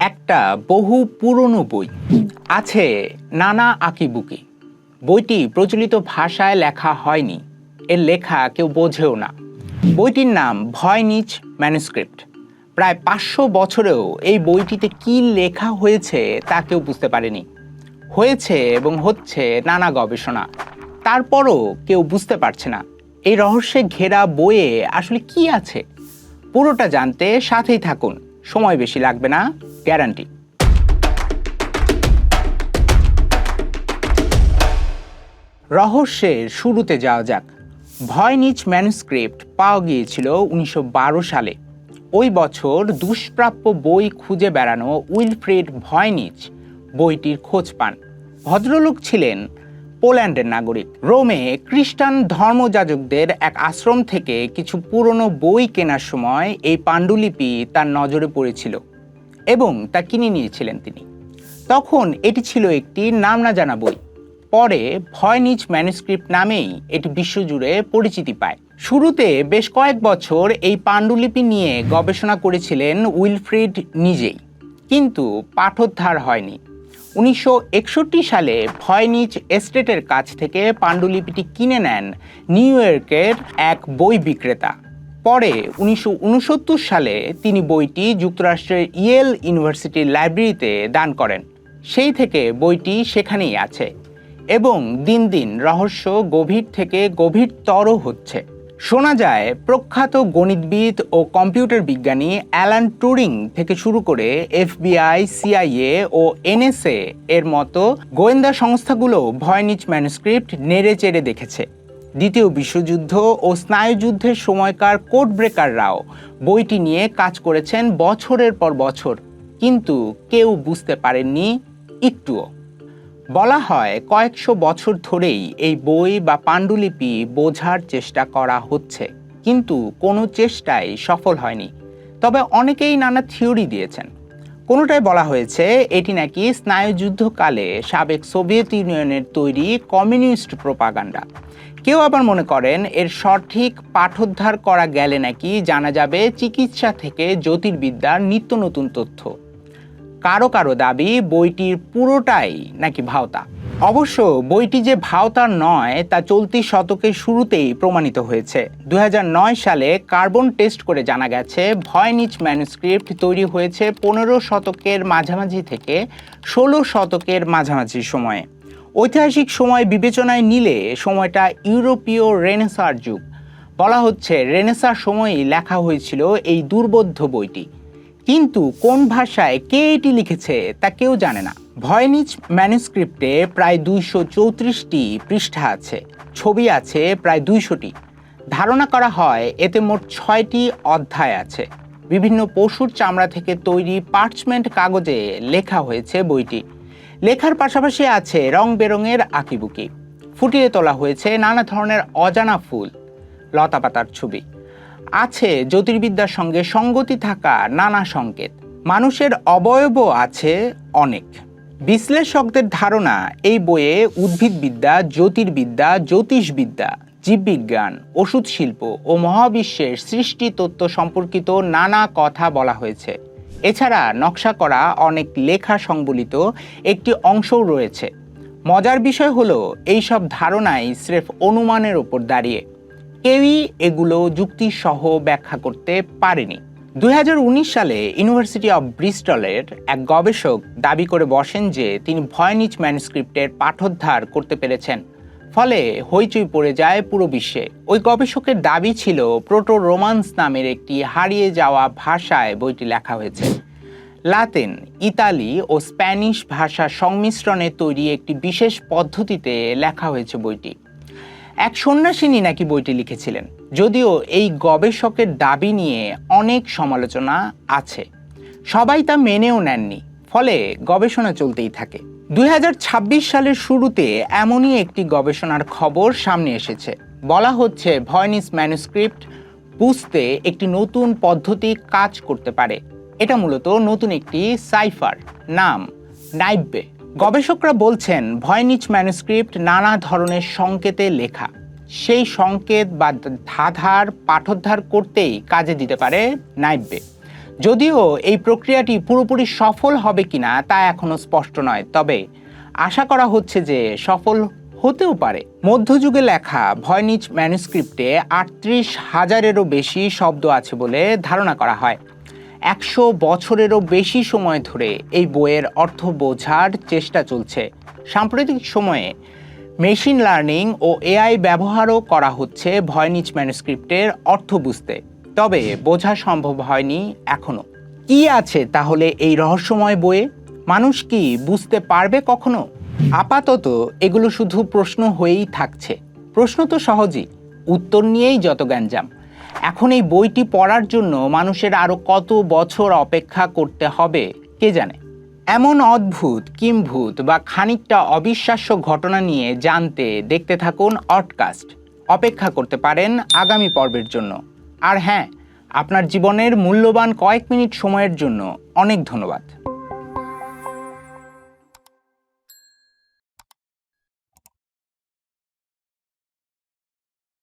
একটা বহু পুরনো বই আছে, নানা আঁকিবুকি। বইটি প্রচলিত ভাষায় লেখা হয়নি, এর লেখা কেউ বোঝেও না। বইটির নাম ভয়নিচ ম্যানুস্ক্রিপ্ট। প্রায় 500 বছরেও এই বইটিতে কি লেখা হয়েছে তা কেউ বুঝতে পারেনি। হয়েছে এবং হচ্ছে নানা গবেষণা, তারপরও কেউ বুঝতে পারছে না এই রহস্যে ঘেরা বইয়ে আসলে কি আছে। পুরোটা জানতে সাথেই থাকুন, সময় বেশি লাগবে না, গ্যারান্টি। রহস্যের শুরুতে যাওয়া যাক। ভয়নিচ ম্যানুস্ক্রিপ্ট পাওয়া গিয়েছিল 1912 সালে। ওই বছর দুষ্প্রাপ্য বই খুঁজে বেড়ানো উইলফ্রিড ভয়নিচ বইটির খোঁজ পান। ভদ্রলোক ছিলেন পোল্যান্ডের নাগরিক। রোমে খ্রিস্টান ধর্মযাজকদের এক আশ্রম থেকে কিছু পুরনো বই কেনার সময় এই পাণ্ডুলিপি তার নজরে পড়েছিল এবং তা কিনে নিয়েছিলেন তিনি। তখন এটি ছিল একটি নাম না জানা বই। পরে ভয়নিচ ম্যানুস্ক্রিপ্ট নামেই এটি বিশ্বজুড়ে পরিচিতি পায়। শুরুতে বেশ কয়েক বছর এই পাণ্ডুলিপি নিয়ে গবেষণা করেছিলেন উইলফ্রিড নিজেই, কিন্তু পাঠোদ্ধার হয়নি। 1961 সালে ভয়নিচ এস্টেটের কাছ থেকে পাণ্ডুলিপিটি কিনে নেন নিউ ইয়র্কের এক বই বিক্রেতা। পরে 1969 সালে তিনি বইটি যুক্তরাষ্ট্রের ইয়েল ইউনিভার্সিটির লাইব্রেরিতে দান করেন। সেই থেকে বইটি সেখানেই আছে এবং দিন দিন রহস্য গভীর থেকে গভীরতর হচ্ছে। শোনা যায় প্রখ্যাত গণিতবিদ ও কম্পিউটার বিজ্ঞানী অ্যালান টুরিং থেকে শুরু করে FBI, CIA ও NSA এর মতো গোয়েন্দা সংস্থাগুলো ভয়নিচ ম্যানুস্ক্রিপ্ট নেড়ে চেড়ে দেখেছে। দ্বিতীয় বিশ্বযুদ্ধ ও স্নায়ুযুদ্ধের সময়কার কোড ব্রেকাররাও বইটি নিয়ে কাজ করেছেন বছরের পর বছর, কিন্তু কেউ বুঝতে পারেননি একটুও। বলা হয় কয়েকশো বছর ধরেই এই বই বা পাণ্ডুলিপি বোঝার চেষ্টা করা হচ্ছে, কিন্তু কোনো চেষ্টাই সফল হয়নি। তবে অনেকেই নানা থিওরি দিয়েছেন। কোনোটায় বলা হয়েছে এটি নাকি স্নায়ুযুদ্ধকালে সাবেক সোভিয়েত ইউনিয়নের তৈরি কমিউনিস্ট প্রোপাগান্ডা। কেউ আবার মনে করেন এর সঠিক পাঠোদ্ধার করা গেলে নাকি জানা যাবে চিকিৎসা থেকে জ্যোতির্বিদ্যার নিত্য নতুন তথ্য। কারো কারো দাবি বইটির পুরোটাই নাকি ভাওতা। অবশ্য বইটি যে ভাওতার নয় তা চলতি শতকের শুরুতেই প্রমাণিত হয়েছে। 2009 সালে কার্বন টেস্ট করে জানা গেছে ভয়নিচ ম্যানুস্ক্রিপ্ট তৈরি হয়েছে 15 শতকের মাঝামাঝি থেকে 16 শতকের মাঝামাঝি সময়ে। ঐতিহাসিক সময় বিবেচনায় নিলে সময়টা ইউরোপীয় রেনেসাঁর যুগ। বলা হচ্ছে রেনেসাঁর সময়ই লেখা হয়েছিল এই দুর্বোধ্য বইটি, কিন্তু কোন ভাষায় কে এটি লিখেছে তা কেউ জানে না। ভয়নিচ ম্যানুস্ক্রিপ্টে প্রায় 234টি পৃষ্ঠা আছে, ছবি আছে প্রায় 200টি। ধারণা করা হয় এতে মোট 6টি অধ্যায় আছে। বিভিন্ন পশুর চামড়া থেকে তৈরি পার্চমেন্ট কাগজে লেখা হয়েছে বইটি। লেখার পাশাপাশি আছে রং বেরঙের আঁকিবুকি। ফুটিয়ে তোলা হয়েছে নানা ধরনের অজানা ফুল, লতাপাতার ছবি। আছে জ্যোতির্বিদ্যার সঙ্গে সঙ্গতি থাকা নানা সংকেত। মানুষের অবয়বও আছে অনেক। বিশ্লেষকদের ধারণা এই বইয়ে উদ্ভিদবিদ্যা, জ্যোতির্বিদ্যা, জ্যোতিষবিদ্যা, জীববিজ্ঞান, ওষুধ শিল্প ও মহাবিশ্বের সৃষ্টি তত্ত্ব সম্পর্কিত নানা কথা বলা হয়েছে। এছাড়া নকশা করা অনেক লেখা সংবলিত একটি অংশও রয়েছে। মজার বিষয় হলো এইসব ধারণাই স্রেফ অনুমানের ওপর দাঁড়িয়ে, কেউই এগুলো যুক্তিসহ ব্যাখ্যা করতে পারেনি। 2019 সালে ইউনিভার্সিটি অব ব্রিস্টলের এক গবেষক দাবি করে বসেন যে তিনি ভয়নিচ ম্যানুস্ক্রিপ্টের পাঠোদ্ধার করতে পেরেছেন। ফলে হইচই পড়ে যায় পুরো বিশ্বে। ওই গবেষকের দাবি ছিল প্রোটো রোমান্স নামের একটি হারিয়ে যাওয়া ভাষায় বইটি লেখা হয়েছে। লাতিন, ইতালি ও স্প্যানিশ ভাষার সংমিশ্রণে তৈরি একটি বিশেষ পদ্ধতিতে লেখা হয়েছে বইটি। এক সন্ন্যাসিনী নাকি বইটি লিখেছিলেন, যদিও এই গবেষকের দাবি নিয়ে অনেক সমালোচনা আছে। সবাই তা মেনেও নেননি, ফলে গবেষণা চলতেই থাকে। 2026 সালের শুরুতে এমনই একটি গবেষণার খবর সামনে এসেছে। বলা হচ্ছে ভয়নিচ ম্যানুস্ক্রিপ্ট বুঝতে একটি নতুন পদ্ধতি কাজ করতে পারে। এটা মূলত নতুন একটি সাইফার, নাম নাইব্বে। গবেষকরা বলছেন ভয়নিচ ম্যানুস্ক্রিপ্ট নানা ধরনের সংকেতে লেখা। সেই সংকেত বা ধাঁধার পাঠোদ্ধার করতেই কাজে দিতে পারে নাইব্বে। যদিও এই প্রক্রিয়াটি পুরোপুরি সফল হবে কিনা তা এখনো স্পষ্ট নয়, তবে আশা করা হচ্ছে যে সফল হতেও পারে। মধ্যযুগে লেখা ভয়নিচ ম্যানুস্ক্রিপ্টে ৩৮,০০০-এরও বেশি শব্দ আছে বলে ধারণা করা হয়। ১০০ বছরেরও বেশি সময় ধরে এই বইয়ের অর্থ বোঝার চেষ্টা চলছে। সাম্প্রতিক সময়ে মেশিন লার্নিং ও এআই ব্যবহারও করা হচ্ছে ভয়নিচ ম্যানুস্ক্রিপ্টের অর্থ বুঝতে, তবে বোঝা সম্ভব হয়নি এখনো। কি আছে তাহলে এই রহস্যময় বইয়ে? মানুষ কি বুঝতে পারবে কখনো? আপাতত এগুলো শুধু প্রশ্ন হয়েই থাকছে। প্রশ্ন তো সহজই, উত্তর নিয়েই যত গ্যাঞ্জাম। এখন এই বইটি পড়ার জন্য মানুষের আরও কত বছর অপেক্ষা করতে হবে কে জানে। এমন অদ্ভুত, কিম্ভূত বা খানিকটা অবিশ্বাস্য ঘটনা নিয়ে জানতে দেখতে থাকুন অডকাস্ট। অপেক্ষা করতে পারেন আগামী পর্বের জন্য। আর হ্যাঁ, আপনার জীবনের মূল্যবান কয়েক মিনিট সময়ের জন্য অনেক ধন্যবাদ।